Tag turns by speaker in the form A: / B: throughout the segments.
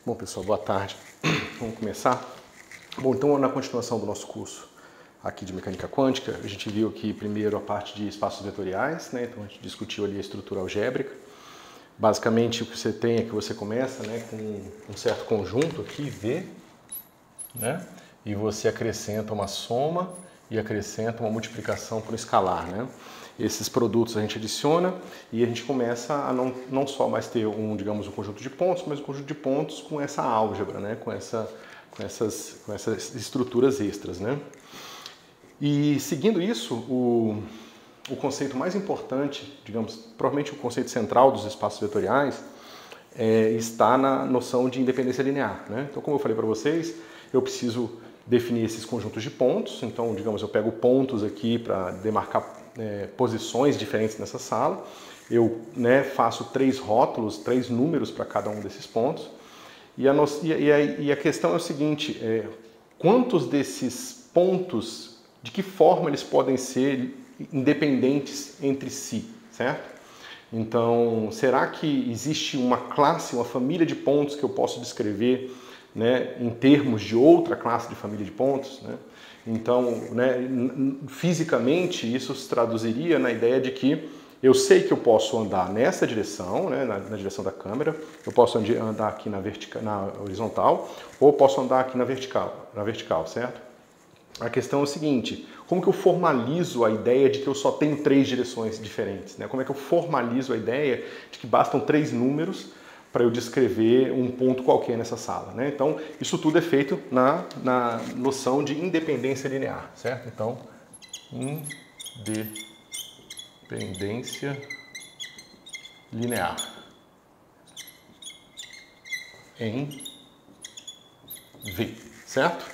A: Bom, pessoal, boa tarde. Vamos começar? Bom, então, na continuação do nosso curso aqui de mecânica quântica, a gente viu aqui primeiro a parte de espaços vetoriais, né? Então a gente discutiu ali a estrutura algébrica. Basicamente, o que você tem é que você começa, né, com um certo conjunto aqui, V, né? E você acrescenta uma soma e acrescenta uma multiplicação por um escalar, né? Esses produtos a gente adiciona e a gente começa a não só mais ter digamos, um conjunto de pontos, mas um conjunto de pontos com essa álgebra, né? Com essas estruturas extras, né? E seguindo isso, o conceito mais importante, digamos, provavelmente o conceito central dos espaços vetoriais, está na noção de independência linear, né? Então, como eu falei para vocês, eu preciso definir esses conjuntos de pontos. Então, digamos, eu pego pontos aqui para demarcar posições diferentes nessa sala. Eu, né, faço 3 rótulos, 3 números para cada um desses pontos. E a questão é o seguinte, quantos desses pontos, de que forma eles podem ser independentes entre si, certo? Então, será que existe uma classe, uma família de pontos que eu posso descrever, né, em termos de outra classe de família de pontos, né? Então, né, fisicamente, isso se traduziria na ideia de que eu sei que eu posso andar nessa direção, né, na direção da câmera, eu posso andar aqui na horizontal, ou posso andar aqui na vertical, certo? A questão é o seguinte, como que eu formalizo a ideia de que eu só tenho 3 direções diferentes, né? Como é que eu formalizo a ideia de que bastam 3 números para eu descrever um ponto qualquer nessa sala, né? Então, isso tudo é feito na noção de independência linear, certo? Então, independência linear em V, certo?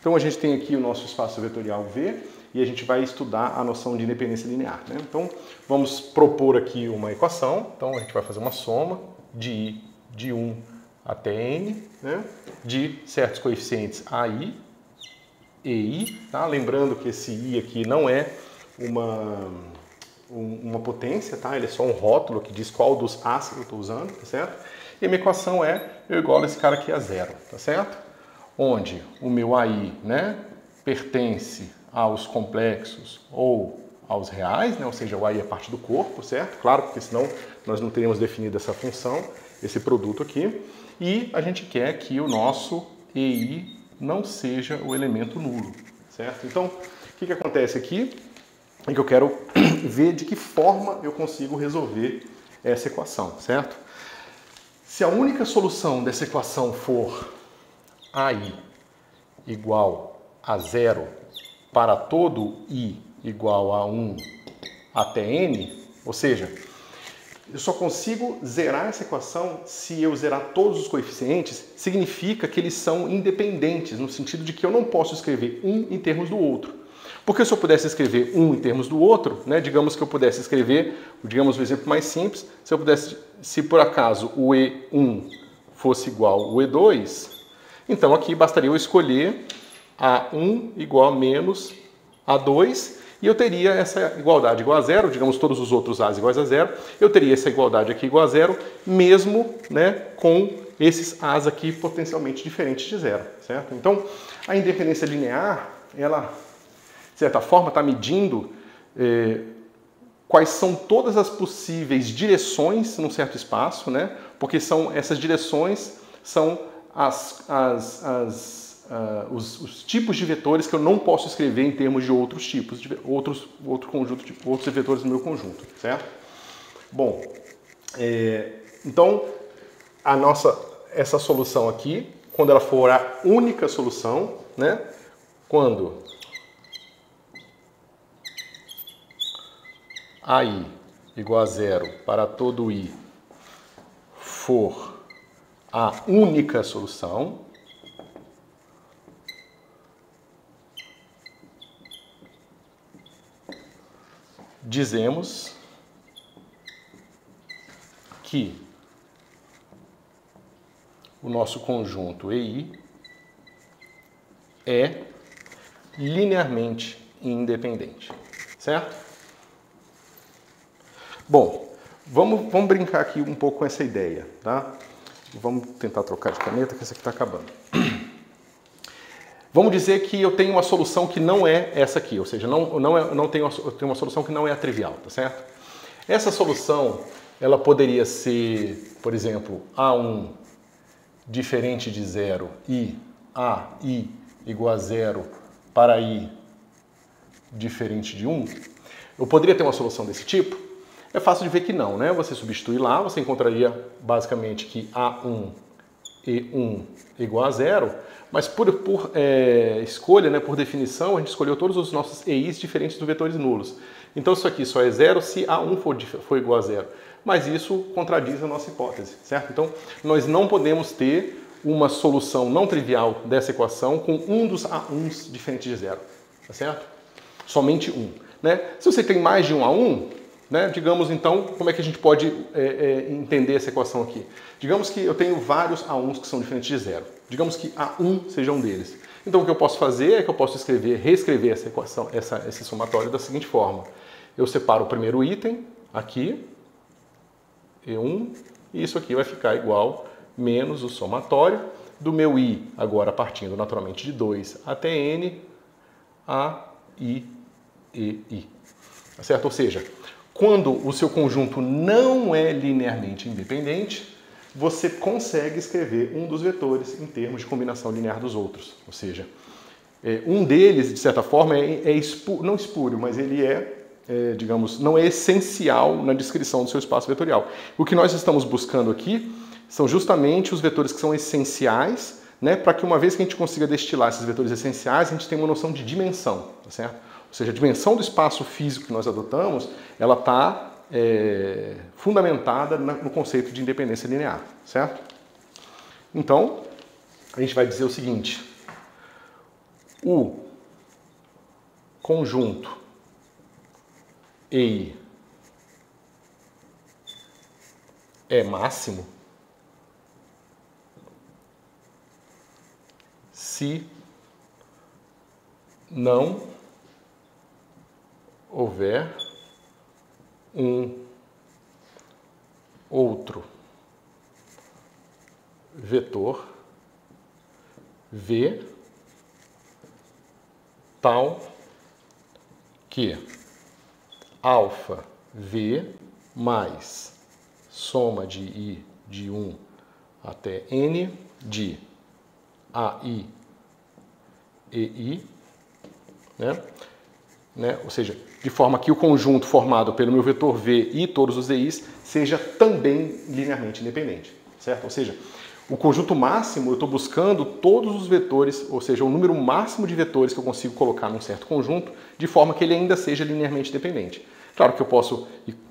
A: Então, a gente tem aqui o nosso espaço vetorial V e a gente vai estudar a noção de independência linear, né? Então, vamos propor aqui uma equação. Então, a gente vai fazer uma soma de I de 1 até N, né, de certos coeficientes AI e I, tá? Lembrando que esse I aqui não é uma potência, tá? Ele é só um rótulo que diz qual dos A's eu estou usando, tá certo? E a minha equação eu igualo esse cara aqui a 0, tá certo? Onde o meu AI, né, pertence aos complexos ou aos reais, né? Ou seja, o AI é parte do corpo, certo? Claro, porque senão nós não teríamos definido essa função, esse produto aqui. E a gente quer que o nosso EI não seja o elemento nulo, certo? Então, o que acontece aqui é que eu quero ver de que forma eu consigo resolver essa equação, certo? Se a única solução dessa equação for AI igual a 0 para todo I igual a 1 até N, ou seja, eu só consigo zerar essa equação se eu zerar todos os coeficientes, significa que eles são independentes, no sentido de que eu não posso escrever um em termos do outro. Porque se eu pudesse escrever um em termos do outro, né, digamos que eu pudesse escrever, digamos um exemplo mais simples, se por acaso o E1 fosse igual ao E2, então aqui bastaria eu escolher A1 igual a menos A2, e eu teria essa igualdade igual a 0, digamos todos os outros A's iguais a 0, eu teria essa igualdade aqui igual a 0, mesmo, né, com esses A's aqui potencialmente diferentes de 0, certo? Então, a independência linear, ela, de certa forma, está medindo quais são todas as possíveis direções num certo espaço, né? Porque essas direções são os tipos de vetores que eu não posso escrever em termos de outros tipos, de outros vetores no meu conjunto, certo? Bom, então essa solução aqui, quando ela for a única solução, né? Quando AI igual a 0 para todo I for a única solução, dizemos que o nosso conjunto EI é linearmente independente, certo? Bom, vamos brincar aqui um pouco com essa ideia, tá? Vamos tentar trocar de caneta, que essa aqui está acabando. Vamos dizer que eu tenho uma solução que não é essa aqui, ou seja, eu tenho uma solução que não é a trivial, tá certo? Essa solução, ela poderia ser, por exemplo, A1 diferente de zero e AI igual a zero para I diferente de 1. Eu poderia ter uma solução desse tipo? É fácil de ver que não, né? Você substitui lá, você encontraria basicamente que A1 e 1 igual a zero, mas por escolha, né, por definição, a gente escolheu todos os nossos EIs diferentes dos vetores nulos. Então isso aqui só é zero se A1 for igual a zero. Mas isso contradiz a nossa hipótese, certo? Então nós não podemos ter uma solução não trivial dessa equação com um dos A1s diferente de zero, tá certo? Somente um, né? Se você tem mais de um A1, né, digamos então, como é que a gente pode entender essa equação aqui? Digamos que eu tenho vários A1s que são diferentes de zero. Digamos que A1 seja um deles. Então o que eu posso fazer é que eu posso reescrever essa equação, esse somatório da seguinte forma. Eu separo o primeiro item aqui, E1, e isso aqui vai ficar igual menos o somatório do meu I, agora partindo naturalmente de 2 até N, A, I, E, I. Tá certo? Ou seja, quando o seu conjunto não é linearmente independente, você consegue escrever um dos vetores em termos de combinação linear dos outros. Ou seja, um deles, de certa forma, não espúrio, mas ele digamos, não é essencial na descrição do seu espaço vetorial. O que nós estamos buscando aqui são justamente os vetores que são essenciais, né, para que uma vez que a gente consiga destilar esses vetores essenciais, a gente tenha uma noção de dimensão, tá certo? Ou seja, a dimensão do espaço físico que nós adotamos, ela está fundamentada no conceito de independência linear, certo? Então, a gente vai dizer o seguinte: o conjunto EI é máximo se não houver um outro vetor V tal que alfa V mais soma de I de 1 até N de AI e I, né? Ou seja, de forma que o conjunto formado pelo meu vetor V e todos os EIs seja também linearmente independente, certo? Ou seja, o conjunto máximo eu estou buscando todos os vetores, ou seja, o número máximo de vetores que eu consigo colocar num certo conjunto, de forma que ele ainda seja linearmente dependente. Claro que eu posso,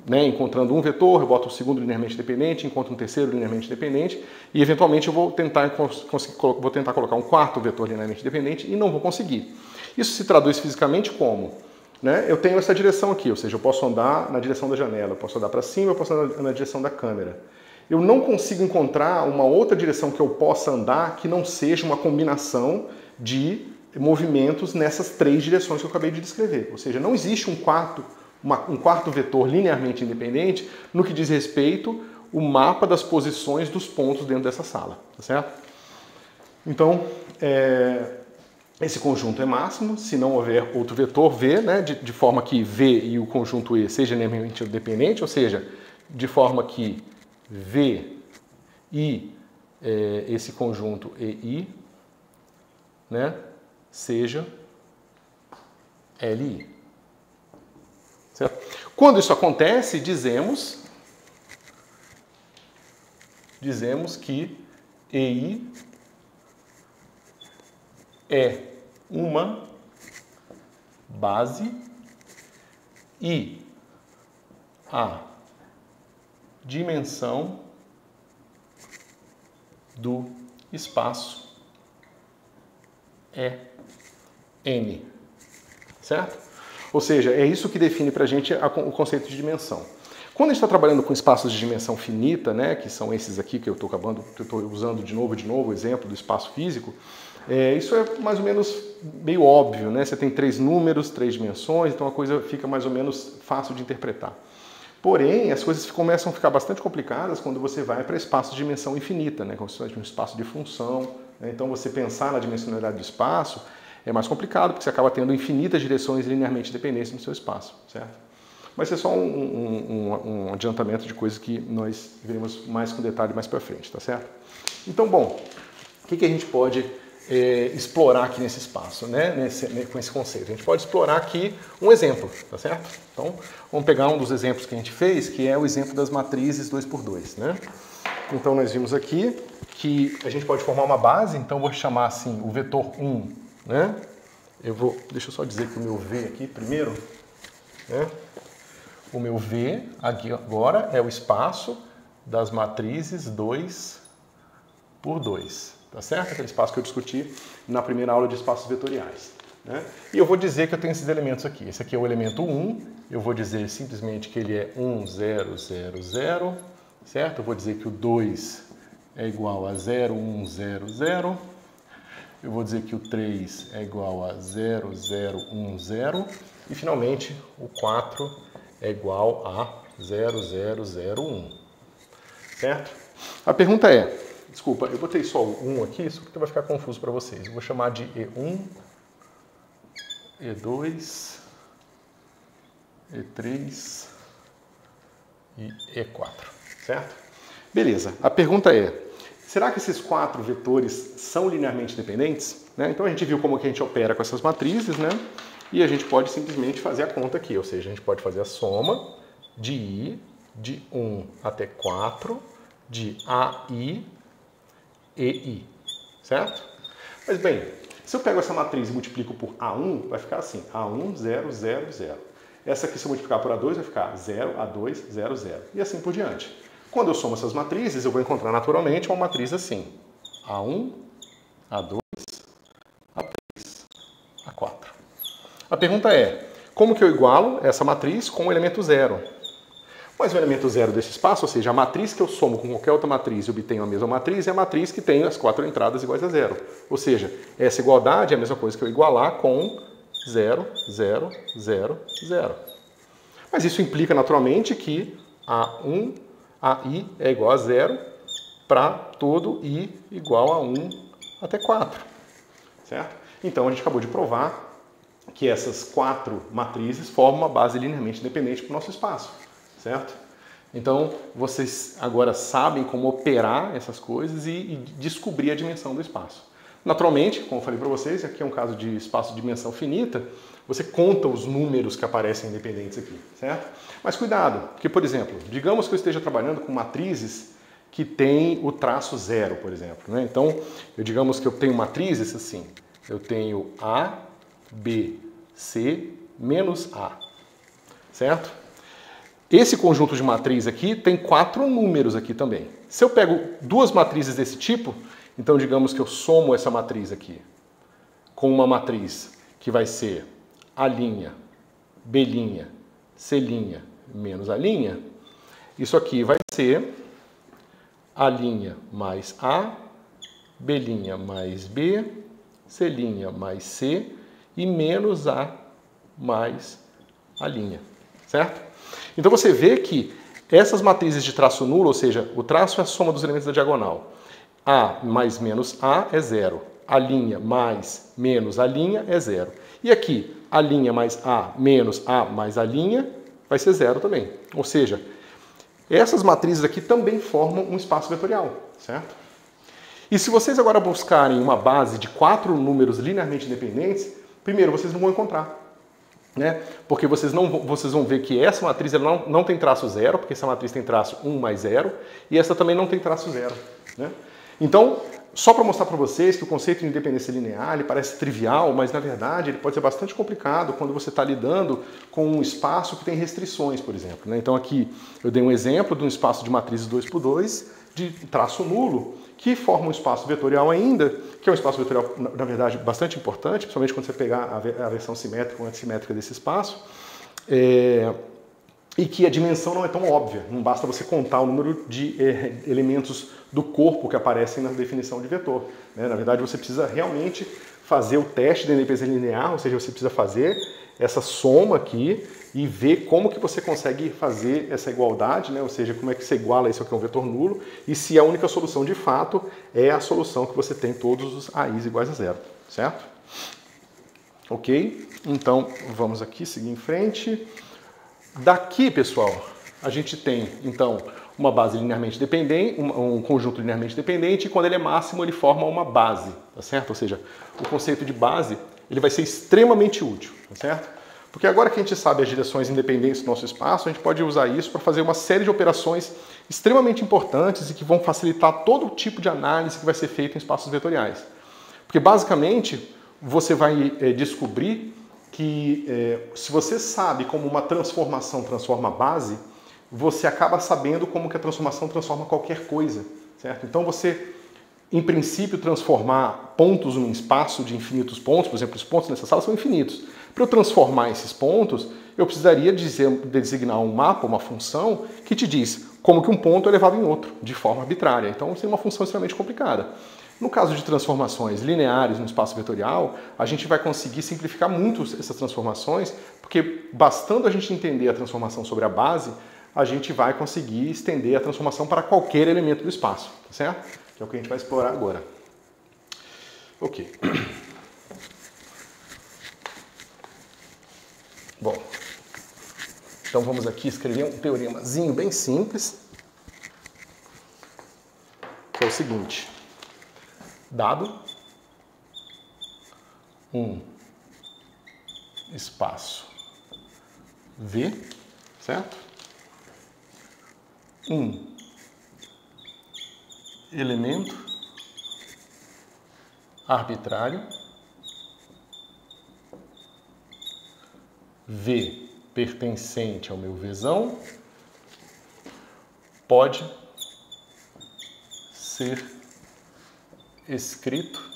A: né, encontrando um vetor, eu boto um segundo linearmente dependente, encontro um terceiro linearmente dependente, e eventualmente eu vou tentar colocar um quarto vetor linearmente dependente e não vou conseguir. Isso se traduz fisicamente como? Né? Eu tenho essa direção aqui, ou seja, eu posso andar na direção da janela, eu posso andar para cima, eu posso andar na direção da câmera. Eu não consigo encontrar uma outra direção que eu possa andar que não seja uma combinação de movimentos nessas três direções que eu acabei de descrever. Ou seja, não existe um quarto vetor linearmente independente no que diz respeito ao mapa das posições dos pontos dentro dessa sala, tá certo? Então, esse conjunto é máximo se não houver outro vetor V, né, de forma que V e o conjunto E sejam linearmente independentes, ou seja, de forma que V e esse conjunto EI, né, seja LI. Certo? Quando isso acontece, dizemos que EI é uma base e a dimensão do espaço é N, certo? Ou seja, é isso que define para a gente o conceito de dimensão. Quando a gente está trabalhando com espaços de dimensão finita, né, que são esses aqui que eu estou usando de novo o exemplo do espaço físico, isso é mais ou menos meio óbvio, né? Você tem três números, três dimensões, então a coisa fica mais ou menos fácil de interpretar. Porém, as coisas começam a ficar bastante complicadas quando você vai para espaço de dimensão infinita, né? Como se fosse um espaço de função. Né? Então, você pensar na dimensionalidade do espaço é mais complicado, porque você acaba tendo infinitas direções linearmente dependentes no seu espaço, certo? Mas é só um adiantamento de coisas que nós veremos mais com detalhe mais para frente, tá certo? Então, bom, o que a gente pode explorar aqui nesse espaço, né? Com esse conceito? A gente pode explorar aqui um exemplo, tá certo? Então, vamos pegar um dos exemplos que a gente fez, que é o exemplo das matrizes 2x2, né? Então, nós vimos aqui que a gente pode formar uma base, então vou chamar assim o vetor 1, né? Deixa eu só dizer que o meu V aqui primeiro, né? O meu V aqui agora é o espaço das matrizes 2 por 2, tá certo? Aquele espaço que eu discuti na primeira aula de espaços vetoriais, né? E eu vou dizer que eu tenho esses elementos aqui. Esse aqui é o elemento 1, eu vou dizer simplesmente que ele é 1, 0, 0, 0, certo? Eu vou dizer que o 2 é igual a 0, 1, 0, 0. Eu vou dizer que o 3 é igual a 0, 0, 1, 0. E, finalmente, o 4 é igual a 0, 0, 0, 1. Certo? A pergunta é, desculpa, eu botei só o 1 aqui, isso porque vai ficar confuso para vocês. Eu vou chamar de E1, E2, E3 e E4. Certo? Beleza. A pergunta é, será que esses 4 vetores são linearmente dependentes? Né? Então a gente viu como que a gente opera com essas matrizes, né? E a gente pode simplesmente fazer a conta aqui, ou seja, a gente pode fazer a soma de I de 1 até 4 de AI e I, certo? Mas bem, se eu pego essa matriz e multiplico por A1, vai ficar assim, A1, 0, 0, 0. Essa aqui, se eu multiplicar por A2, vai ficar 0, A2, 0, 0. E assim por diante. Quando eu somo essas matrizes, eu vou encontrar naturalmente uma matriz assim. A1, A2, A3, A4. A pergunta é, como que eu igualo essa matriz com o elemento 0? Mas o elemento 0 desse espaço, ou seja, a matriz que eu somo com qualquer outra matriz e obtenho a mesma matriz, é a matriz que tem as 4 entradas iguais a 0. Ou seja, essa igualdade é a mesma coisa que eu igualar com 0, 0, 0, 0. Mas isso implica naturalmente que A1, AI é igual a 0 para todo I igual a 1 até 4. Certo? Então a gente acabou de provar que essas 4 matrizes formam uma base linearmente dependente para o nosso espaço, certo? Então, vocês agora sabem como operar essas coisas e descobrir a dimensão do espaço. Naturalmente, como eu falei para vocês, aqui é um caso de espaço de dimensão finita, você conta os números que aparecem independentes aqui, certo? Mas cuidado, porque, por exemplo, digamos que eu esteja trabalhando com matrizes que têm o traço 0, por exemplo, né? Então, digamos que eu tenho matrizes assim, eu tenho A, B, C, menos A, certo? Esse conjunto de matriz aqui tem 4 números aqui também. Se eu pego 2 matrizes desse tipo, então digamos que eu somo essa matriz aqui com uma matriz que vai ser A', B', C' menos A', isso aqui vai ser A' mais A, B' mais B, C' mais C e menos A mais A', certo? Então você vê que essas matrizes de traço nulo, ou seja, o traço é a soma dos elementos da diagonal. A mais menos A é 0. A' mais menos A' é 0. E aqui, A' mais A menos A mais A' vai ser 0 também. Ou seja, essas matrizes aqui também formam um espaço vetorial, certo? E se vocês agora buscarem uma base de 4 números linearmente independentes, primeiro vocês não vão encontrar. Né? Porque vocês vão ver que essa matriz ela não tem traço 0, porque essa matriz tem traço 1 mais 0, e essa também não tem traço 0. Né? Então, só para mostrar para vocês que o conceito de independência linear ele parece trivial, mas na verdade ele pode ser bastante complicado quando você está lidando com um espaço que tem restrições, por exemplo. Né? Então aqui eu dei um exemplo de um espaço de matrizes 2x2 de traço nulo, que forma um espaço vetorial ainda, que é um espaço vetorial, na verdade, bastante importante, principalmente quando você pegar a versão simétrica ou antissimétrica desse espaço, e que a dimensão não é tão óbvia, não basta você contar o número de elementos do corpo que aparecem na definição de vetor. Né? Na verdade, você precisa realmente fazer o teste da independência linear, ou seja, você precisa fazer essa soma aqui e ver como que você consegue fazer essa igualdade, né? Ou seja, como é que você iguala isso aqui a um vetor nulo e se a única solução de fato é a solução que você tem todos os AIs iguais a zero, certo? Ok? Então, vamos aqui seguir em frente. Daqui, pessoal, a gente tem, então, uma base linearmente dependente, um conjunto linearmente dependente, e quando ele é máximo, ele forma uma base, tá certo? Ou seja, o conceito de base, ele vai ser extremamente útil, tá certo? Porque agora que a gente sabe as direções independentes do nosso espaço, a gente pode usar isso para fazer uma série de operações extremamente importantes e que vão facilitar todo tipo de análise que vai ser feita em espaços vetoriais. Porque, basicamente, você vai descobrir que se você sabe como uma transformação transforma a base, você acaba sabendo como que a transformação transforma qualquer coisa, certo? Então você, em princípio, transformar pontos num espaço de infinitos pontos, por exemplo, os pontos nessa sala são infinitos. Para eu transformar esses pontos, eu precisaria designar um mapa, uma função, que te diz como que um ponto é elevado em outro, de forma arbitrária. Então, isso é uma função extremamente complicada. No caso de transformações lineares no espaço vetorial, a gente vai conseguir simplificar muito essas transformações, porque bastando a gente entender a transformação sobre a base, a gente vai conseguir estender a transformação para qualquer elemento do espaço, tá certo? Que é o que a gente vai explorar agora. Ok. Bom, então vamos aqui escrever um teoremazinho bem simples, que é o seguinte. Dado um espaço V, certo? Um elemento arbitrário V pertencente ao meu Vzão pode ser escrito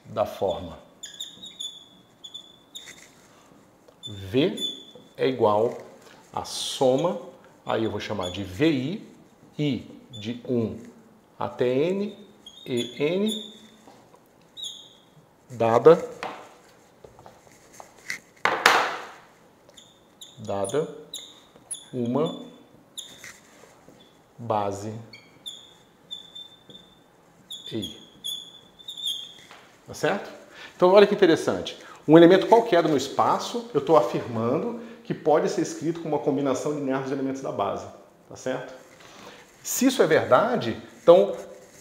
A: da forma V é igual a soma, aí eu vou chamar de VI, I de 1 até N e N, dada uma base I. Tá certo? Então, olha que interessante. Um elemento qualquer do meu espaço, eu estou afirmando que pode ser escrito com uma combinação linear dos elementos da base. Tá certo? Se isso é verdade, então,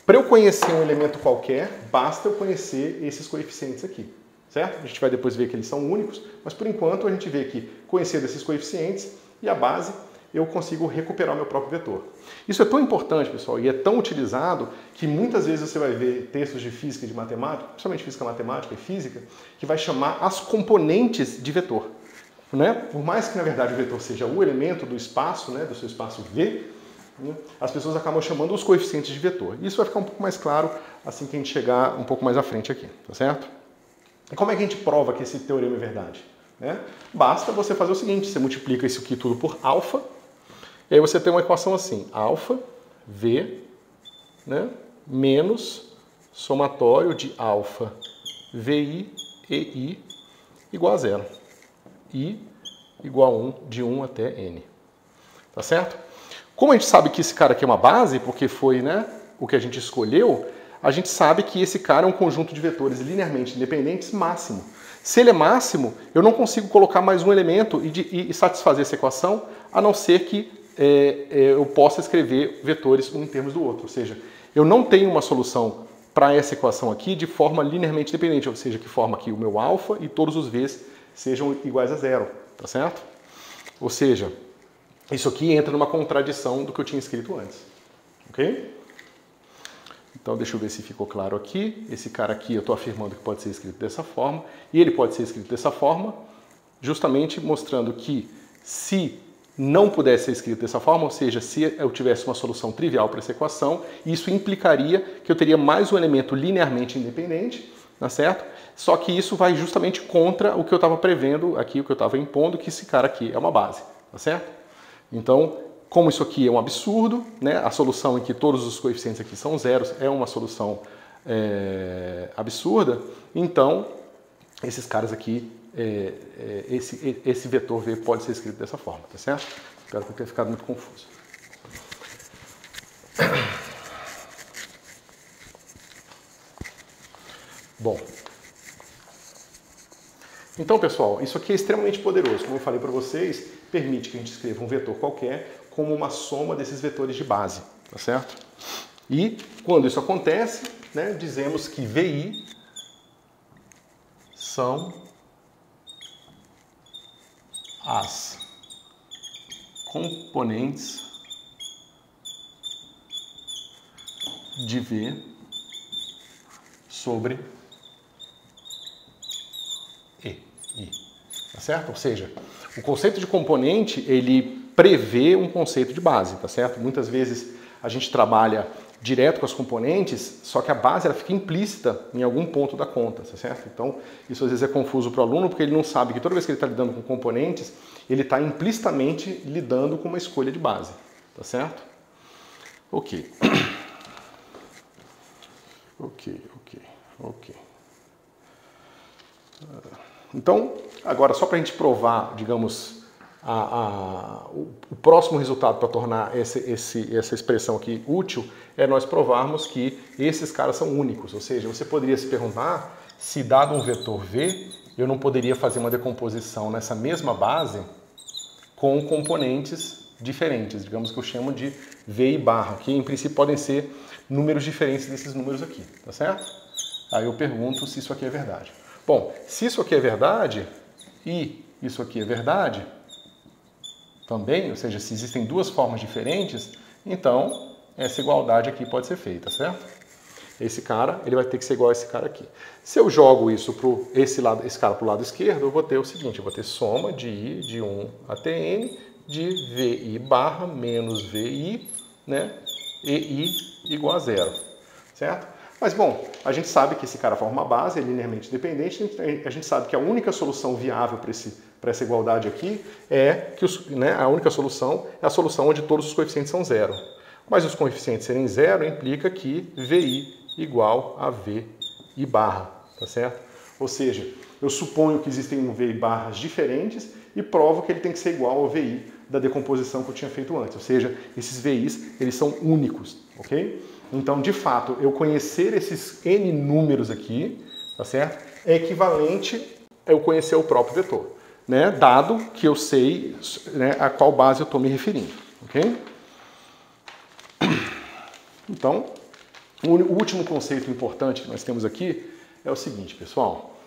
A: para eu conhecer um elemento qualquer, basta eu conhecer esses coeficientes aqui. Certo? A gente vai depois ver que eles são únicos, mas por enquanto a gente vê que, conhecendo esses coeficientes e a base, eu consigo recuperar o meu próprio vetor. Isso é tão importante, pessoal, e é tão utilizado que muitas vezes você vai ver textos de física e de matemática, principalmente física matemática e física, que vai chamar as componentes de vetor. Né? Por mais que, na verdade, o vetor seja o elemento do espaço, né, do seu espaço V, né, as pessoas acabam chamando os coeficientes de vetor. Isso vai ficar um pouco mais claro assim que a gente chegar um pouco mais à frente aqui, tá certo? E como é que a gente prova que esse teorema é verdade? Né? Basta você fazer o seguinte, você multiplica isso aqui tudo por alfa, e aí você tem uma equação assim, alfa, V, né, menos somatório de alfa, VI e I igual a zero. I igual a 1, de 1 até N. Tá certo? Como a gente sabe que esse cara aqui é uma base, porque foi, né, o que a gente escolheu, a gente sabe que esse cara é um conjunto de vetores linearmente independentes máximo. Se ele é máximo, eu não consigo colocar mais um elemento e satisfazer essa equação, a não ser que eu possa escrever vetores um em termos do outro. Ou seja, eu não tenho uma solução para essa equação aqui de forma linearmente dependente, ou seja, que forma aqui o meu alfa e todos os V's sejam iguais a zero, tá certo? Ou seja, isso aqui entra numa contradição do que eu tinha escrito antes, ok? Então, deixa eu ver se ficou claro aqui. Esse cara aqui eu estou afirmando que pode ser escrito dessa forma, e ele pode ser escrito dessa forma, justamente mostrando que se não pudesse ser escrito dessa forma, ou seja, se eu tivesse uma solução trivial para essa equação, isso implicaria que eu teria mais um elemento linearmente independente, tá certo? Só que isso vai justamente contra o que eu estava prevendo aqui, o que eu estava impondo, que esse cara aqui é uma base, tá certo? Então, como isso aqui é um absurdo, né? A solução em que todos os coeficientes aqui são zeros é uma solução absurda, então esses caras aqui, esse vetor V pode ser escrito dessa forma, tá certo? Espero que não tenha ficado muito confuso. Bom, então pessoal, isso aqui é extremamente poderoso. Como eu falei para vocês, permite que a gente escreva um vetor qualquer como uma soma desses vetores de base, tá certo? E quando isso acontece, né, dizemos que VI são as componentes de V sobre I, tá certo? Ou seja, o conceito de componente, ele prevê um conceito de base, tá certo? Muitas vezes a gente trabalha direto com as componentes, só que a base ela fica implícita em algum ponto da conta, tá certo? Então, isso às vezes é confuso para o aluno, porque ele não sabe que toda vez que ele está lidando com componentes, ele está implicitamente lidando com uma escolha de base, tá certo? Ok. Ok. Então, agora só para a gente provar, digamos, o próximo resultado para tornar essa expressão aqui útil é nós provarmos que esses caras são únicos. Ou seja, você poderia se perguntar se, dado um vetor V, eu não poderia fazer uma decomposição nessa mesma base com componentes diferentes, digamos que eu chamo de V e barra, que em princípio podem ser números diferentes desses números aqui, tá certo? Aí eu pergunto se isso aqui é verdade. Bom, se isso aqui é verdade e isso aqui é verdade também, ou seja, se existem duas formas diferentes, então essa igualdade aqui pode ser feita, certo? Esse cara, ele vai ter que ser igual a esse cara aqui. Se eu jogo isso para esse cara para o lado esquerdo, eu vou ter o seguinte, eu vou ter soma de I de 1 até N de VI barra menos VI, né, e I igual a zero, certo? Mas, bom, a gente sabe que esse cara forma uma base, é linearmente dependente, a gente sabe que a única solução viável para essa igualdade aqui é que a única solução é a solução onde todos os coeficientes são zero. Mas os coeficientes serem zero implica que VI igual a VI barra, tá certo? Ou seja, eu suponho que existem VI barras diferentes e provo que ele tem que ser igual ao VI da decomposição que eu tinha feito antes. Ou seja, esses VIs, eles são únicos, ok? Então, de fato, eu conhecer esses N números aqui, tá certo? É equivalente a eu conhecer o próprio vetor, né? Dado que eu sei, né, a qual base eu estou me referindo, ok? Então, o último conceito importante que nós temos aqui é o seguinte, pessoal.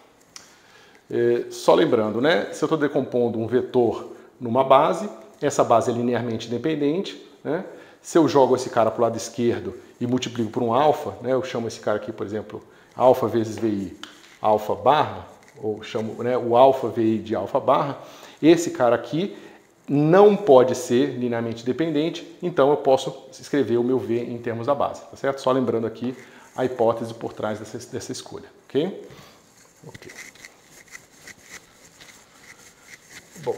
A: Só lembrando, né? Se eu estou decompondo um vetor numa base, essa base é linearmente independente, né? Se eu jogo esse cara para o lado esquerdo e multiplico por um alfa, né, eu chamo esse cara aqui, por exemplo, alfa vezes VI, alfa barra, ou chamo, né, o alfa VI de alfa barra, esse cara aqui não pode ser linearmente dependente, então eu posso escrever o meu V em termos da base, tá certo? Só lembrando aqui a hipótese por trás dessa escolha, ok? Ok. Bom.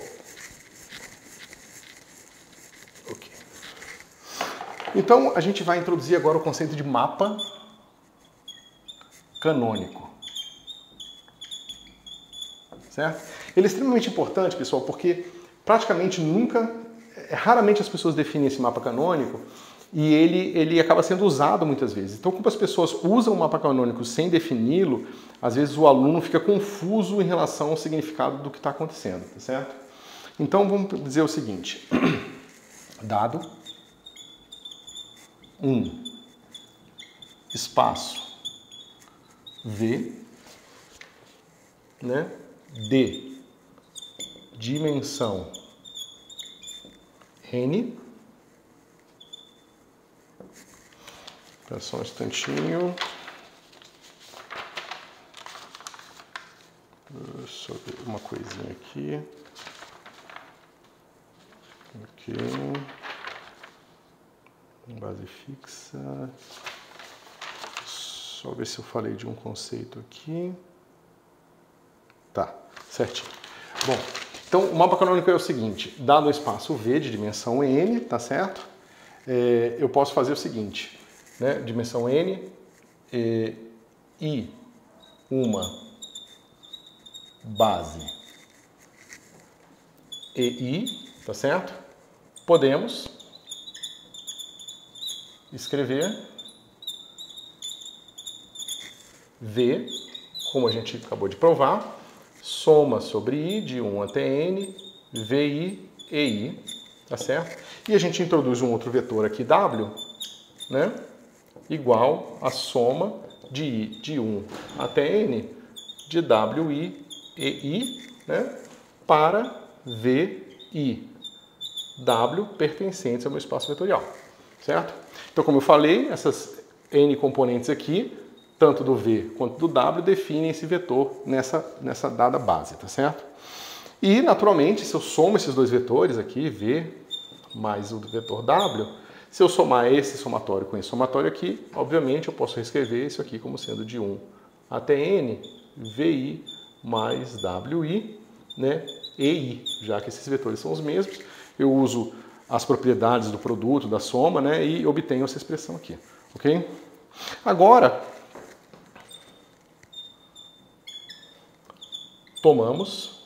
A: Então, a gente vai introduzir agora o conceito de mapa canônico. Certo? Ele é extremamente importante, pessoal, porque praticamente raramente as pessoas definem esse mapa canônico e ele acaba sendo usado muitas vezes. Então, como as pessoas usam o mapa canônico sem defini-lo, às vezes o aluno fica confuso em relação ao significado do que está acontecendo, tá certo? Então, vamos dizer o seguinte. Dado um espaço V, né, de dimensão N. Espera só um instantinho. Só ver uma coisinha aqui. Ok. Base fixa. Só ver se eu falei de um conceito aqui. Tá, certinho. Bom, Então, o mapa canônico é o seguinte, dado o espaço V de dimensão n, tá certo? Eu posso fazer o seguinte, né? Dimensão n e uma base EI, tá certo? Podemos escrever V, como a gente acabou de provar, soma sobre I de 1 até N, VI, EI, tá certo? E a gente introduz um outro vetor aqui, W, né? Igual a soma de I de 1 até N, de WI, EI, né? Para VI, W pertencentes ao meu espaço vetorial, certo? Então, como eu falei, essas N componentes aqui, tanto do V quanto do W, definem esse vetor nessa dada base, tá certo? E, naturalmente, se eu somo esses dois vetores aqui, V mais o vetor W, se eu somar esse somatório com esse somatório aqui, obviamente eu posso reescrever isso aqui como sendo de 1 até N, VI mais WI, né, EI, já que esses vetores são os mesmos, eu uso as propriedades do produto, da soma, né, e obtenho essa expressão aqui, ok? Agora, tomamos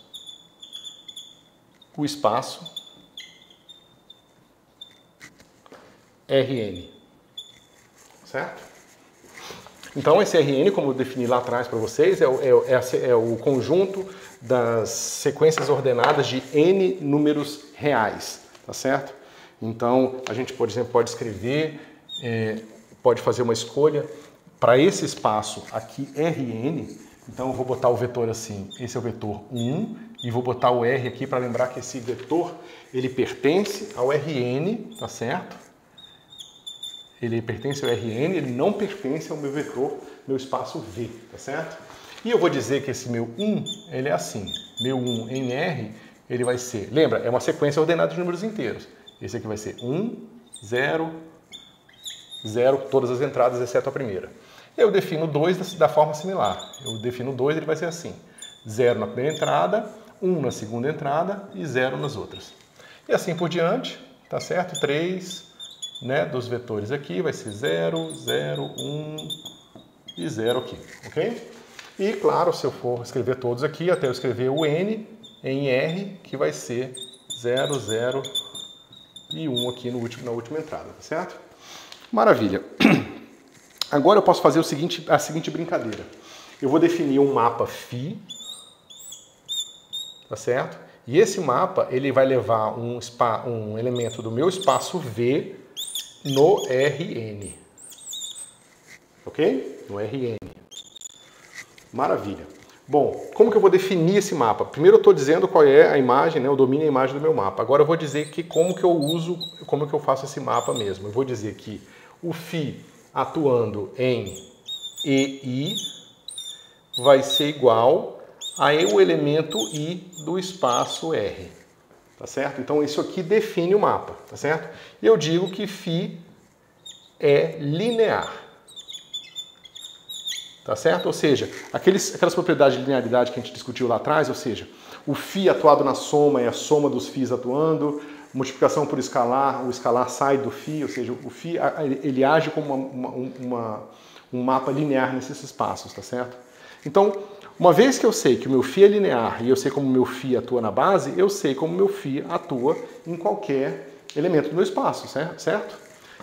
A: o espaço Rn, certo? Então, esse Rn, como eu defini lá atrás para vocês, é o conjunto das sequências ordenadas de n números reais, tá certo? Então, a gente, por exemplo, pode escrever, pode fazer uma escolha para esse espaço aqui, Rn. Então, eu vou botar o vetor assim, esse é o vetor 1, e vou botar o R aqui para lembrar que esse vetor, ele pertence ao Rn, tá certo? Ele pertence ao Rn, ele não pertence ao meu vetor, meu espaço V, tá certo? E eu vou dizer que esse meu 1, ele é assim. Meu 1 em R, ele vai ser... Lembra, é uma sequência ordenada de números inteiros. Esse aqui vai ser 1, 0, 0, todas as entradas, exceto a primeira. Eu defino 2 da forma similar. Eu defino 2, ele vai ser assim. 0 na primeira entrada, 1 na segunda entrada e 0 nas outras. E assim por diante, tá certo? 3... né, dos vetores aqui vai ser 0, 0, 1 e 0 aqui, ok? E, claro, se eu for escrever todos aqui, até eu escrever o N em R, que vai ser 0, 0 e 1 aqui na última entrada, tá certo? Maravilha! Agora eu posso fazer a seguinte brincadeira. Eu vou definir um mapa φ, tá certo? E esse mapa, ele vai levar um elemento do meu espaço V no Rn, ok? No Rn. Maravilha. Bom, como que eu vou definir esse mapa? Primeiro eu estou dizendo qual é a imagem, né? Eu domino a imagem do meu mapa. Agora eu vou dizer como que eu faço esse mapa mesmo. Eu vou dizer que o φ atuando em EI vai ser igual a o elemento I do espaço R. Tá certo? Então isso aqui define o mapa, tá certo? E eu digo que φ é linear. Tá certo? Ou seja, aquelas propriedades de linearidade que a gente discutiu lá atrás, ou seja, o φ atuado na soma é a soma dos φs atuando, multiplicação por escalar, o escalar sai do φ, ou seja, o φ ele age como um mapa linear nesses espaços, tá certo? Então, uma vez que eu sei que o meu φ é linear e eu sei como o meu φ atua na base, eu sei como o meu φ atua em qualquer elemento do meu espaço, certo?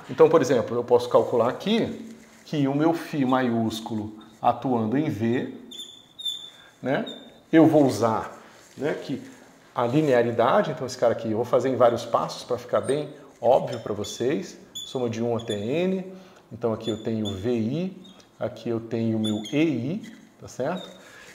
A: Então, por exemplo, eu posso calcular aqui que o meu φ maiúsculo atuando em V, né? Eu vou usar, né, que a linearidade, então esse cara aqui eu vou fazer em vários passos para ficar bem óbvio para vocês, soma de 1 até N, então aqui eu tenho VI, aqui eu tenho o meu EI, tá certo?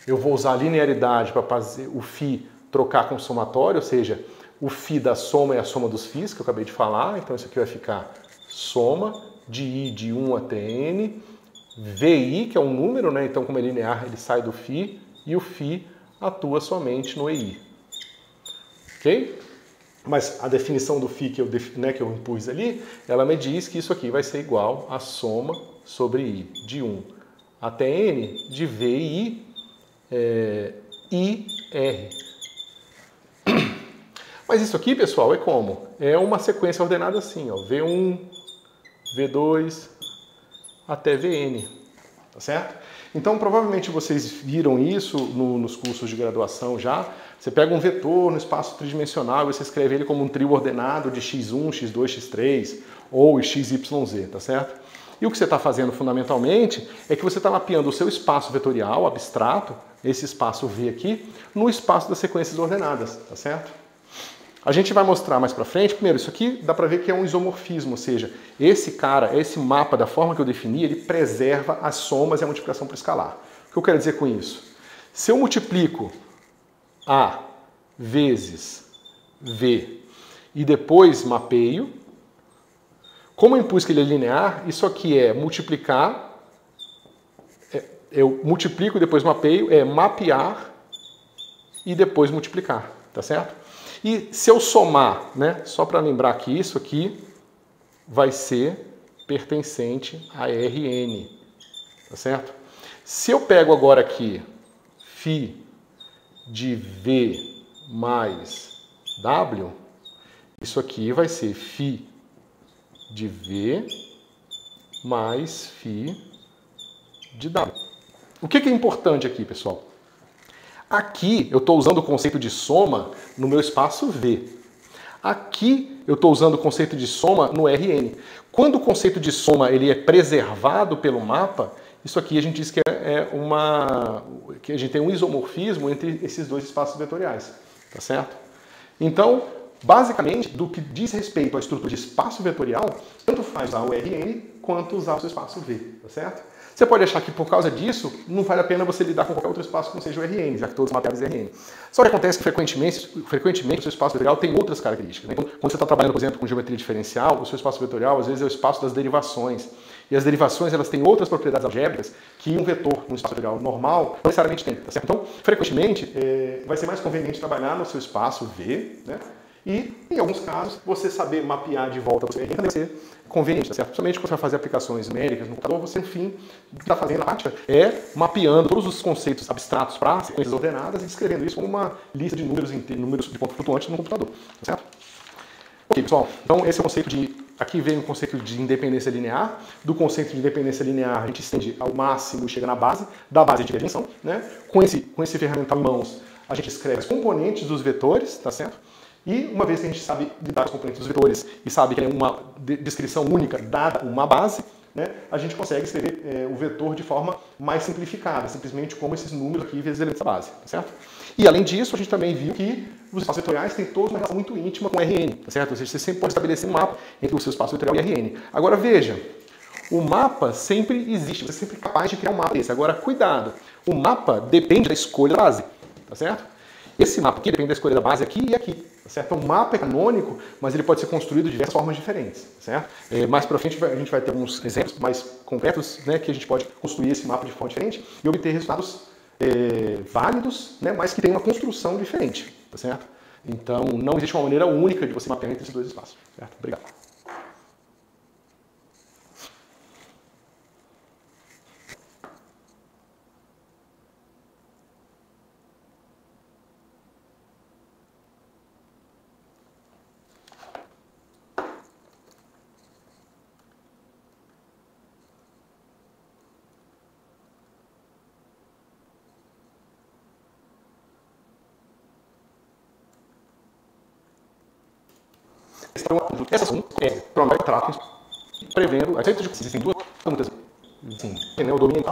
A: Eu vou usar a linearidade para fazer o φ trocar com somatório, ou seja, o φ da soma é a soma dos φs, que eu acabei de falar, então isso aqui vai ficar soma de I de 1 até N, VI, que é um número, né? Então como é linear, ele sai do φ, e o φ atua somente no EI. Ok? Mas a definição do φ que eu impus ali, ela me diz que isso aqui vai ser igual a soma sobre I de 1 até N de VI IR. Mas isso aqui, pessoal, é como? É uma sequência ordenada assim, ó, V1, V2, até Vn, tá certo? Então, provavelmente vocês viram isso nos cursos de graduação já. Você pega um vetor no espaço tridimensional e você escreve ele como um trio ordenado de x1, x2, x3 ou xyz, tá certo? E o que você está fazendo fundamentalmente é que você está mapeando o seu espaço vetorial abstrato, esse espaço V aqui, no espaço das sequências ordenadas, tá certo? A gente vai mostrar mais pra frente. Primeiro, isso aqui dá pra ver que é um isomorfismo, ou seja, esse cara, esse mapa da forma que eu defini, ele preserva as somas e a multiplicação por escalar. O que eu quero dizer com isso? Se eu multiplico A vezes V e depois mapeio, como eu impus que ele é linear, isso aqui é multiplicar, eu multiplico e depois mapeio, é mapear e depois multiplicar, tá certo? E se eu somar, né, só para lembrar que isso aqui vai ser pertencente a Rn, tá certo? Se eu pego agora aqui φ de V mais W, isso aqui vai ser φ de V mais φ de W. O que é importante aqui, pessoal? Aqui eu estou usando o conceito de soma no meu espaço V. Aqui eu estou usando o conceito de soma no Rn. Quando o conceito de soma ele é preservado pelo mapa, isso aqui a gente diz que que a gente tem um isomorfismo entre esses dois espaços vetoriais, tá certo? Então, basicamente, do que diz respeito à estrutura de espaço vetorial, tanto faz usar o Rn quanto usar o seu espaço V, tá certo? Você pode achar que por causa disso não vale a pena você lidar com qualquer outro espaço que não seja o Rn, já que todos os mapeados Rn. Só que acontece que frequentemente o seu espaço vetorial tem outras características, né? Então, quando você está trabalhando, por exemplo, com geometria diferencial, o seu espaço vetorial às vezes é o espaço das derivações. E as derivações elas têm outras propriedades algébricas que um vetor no espaço vetorial normal não necessariamente tem, tá certo? Então, frequentemente, vai ser mais conveniente trabalhar no seu espaço V, né? E, em alguns casos, você saber mapear de volta para o seu Rn também vai ser conveniente, tá certo? Principalmente quando você vai fazer aplicações numéricas no computador, você, no fim, está fazendo na prática é mapeando todos os conceitos abstratos para sequências ordenadas e descrevendo isso como uma lista de números de ponto flutuante no computador, tá certo? Ok, pessoal, então esse é o conceito de... Aqui vem o conceito de independência linear. Do conceito de independência linear, a gente estende ao máximo e chega na base. Da base a gente vê a dimensão, né? Com esse ferramental em mãos, a gente escreve os componentes dos vetores, tá certo? E uma vez que a gente sabe lidar com os componentes dos vetores e sabe que é uma descrição única dada uma base, né, a gente consegue escrever o vetor de forma mais simplificada, simplesmente como esses números aqui vezes elementos da base, tá certo? E além disso, a gente também viu que os espaços vetoriais têm todos uma relação muito íntima com Rn, tá certo? Ou seja, você sempre pode estabelecer um mapa entre o seu espaço vetorial e Rn. Agora veja, o mapa sempre existe, você é sempre capaz de criar um mapa desse. Agora, cuidado, o mapa depende da escolha da base, tá certo? Esse mapa aqui depende da escolha da base aqui e aqui, tá certo? Então, o mapa é canônico, mas ele pode ser construído de diversas formas diferentes, tá certo? Mais para frente a gente vai ter alguns exemplos mais concretos, né, que a gente pode construir esse mapa de forma diferente e obter resultados válidos, né, mas que tem uma construção diferente, tá certo? Então, não existe uma maneira única de você mapear entre esses dois espaços, certo? Obrigado. Essas são tratam prevendo a existem duas muitas sim, o domínio